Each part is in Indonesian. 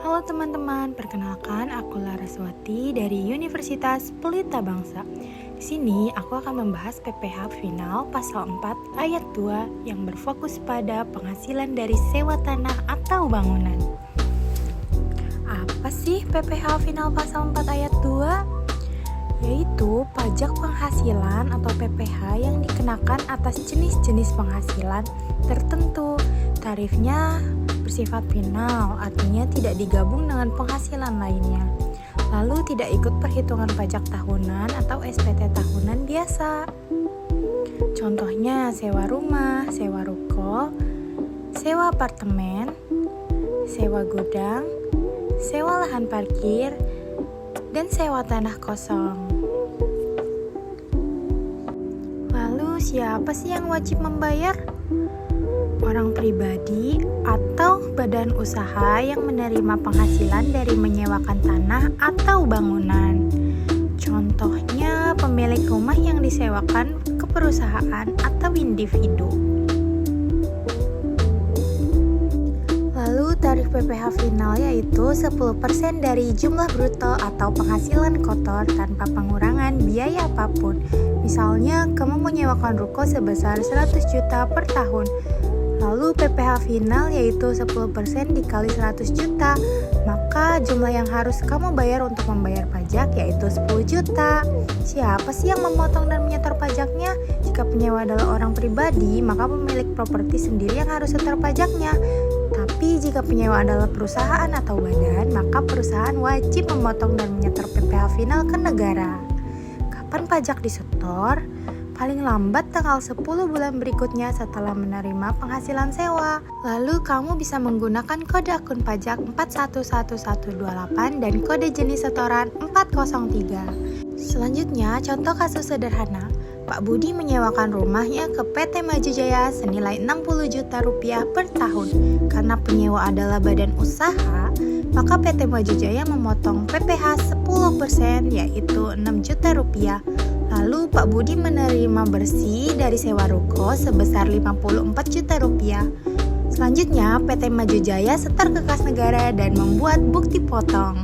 Halo teman-teman, perkenalkan aku Laraswati dari Universitas Pelita Bangsa. Di sini aku akan membahas PPh Final pasal 4 ayat 2 yang berfokus pada penghasilan dari sewa tanah atau bangunan. Apa sih PPh Final pasal 4 ayat 2? Yaitu pajak penghasilan atau PPh yang dikenakan atas jenis-jenis penghasilan tertentu. Tarifnya bersifat final, artinya tidak digabung dengan penghasilan lainnya. Lalu tidak ikut perhitungan pajak tahunan atau SPT tahunan biasa. Contohnya sewa rumah, sewa ruko, sewa apartemen, sewa gudang, sewa lahan parkir, dan sewa tanah kosong. Lalu siapa sih yang wajib membayar? Orang pribadi atau badan usaha yang menerima penghasilan dari menyewakan tanah atau bangunan. Contohnya pemilik rumah yang disewakan ke perusahaan atau individu. Lalu tarif PPh final yaitu 10% dari jumlah bruto atau penghasilan kotor tanpa pengurangan biaya apapun. Misalnya kamu menyewakan ruko sebesar 100 juta per tahun. Lalu PPh final yaitu 10% dikali 100 juta, maka jumlah yang harus kamu bayar untuk membayar pajak yaitu 10 juta. Siapa sih yang memotong dan menyetor pajaknya? Jika penyewa adalah orang pribadi, maka pemilik properti sendiri yang harus setor pajaknya. Tapi jika penyewa adalah perusahaan atau badan, maka perusahaan wajib memotong dan menyetor PPh final ke negara. Kapan pajak disetor? Paling lambat tanggal 10 bulan berikutnya setelah menerima penghasilan sewa. Lalu kamu bisa menggunakan kode akun pajak 411128 dan kode jenis setoran 403. Selanjutnya, contoh kasus sederhana. Pak Budi menyewakan rumahnya ke PT Maju Jaya senilai 60 juta rupiah per tahun. Karena penyewa adalah badan usaha, maka PT Maju Jaya memotong PPh 10% yaitu 6 juta rupiah. Lalu Pak Budi menerima bersih dari sewa ruko sebesar 54 juta rupiah. Selanjutnya PT Maju Jaya setor ke kas negara dan membuat bukti potong.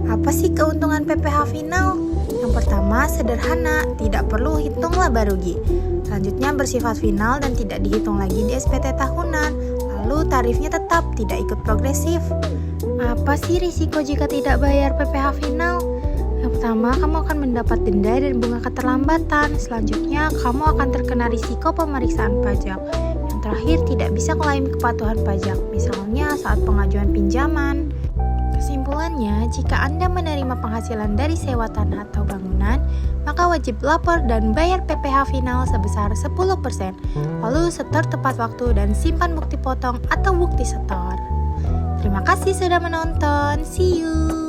Apa sih keuntungan PPh final? Yang pertama sederhana, tidak perlu hitung laba rugi. Selanjutnya bersifat final dan tidak dihitung lagi di SPT tahunan. Lalu tarifnya tetap tidak ikut progresif. Apa sih risiko jika tidak bayar PPh final? Yang pertama, kamu akan mendapat denda dan bunga keterlambatan. Selanjutnya, kamu akan terkena risiko pemeriksaan pajak. Yang terakhir, tidak bisa klaim kepatuhan pajak, misalnya saat pengajuan pinjaman. Kesimpulannya, jika Anda menerima penghasilan dari sewa tanah atau bangunan, maka wajib lapor dan bayar PPh final sebesar 10%. Lalu setor tepat waktu dan simpan bukti potong atau bukti setor. Terima kasih sudah menonton. See you!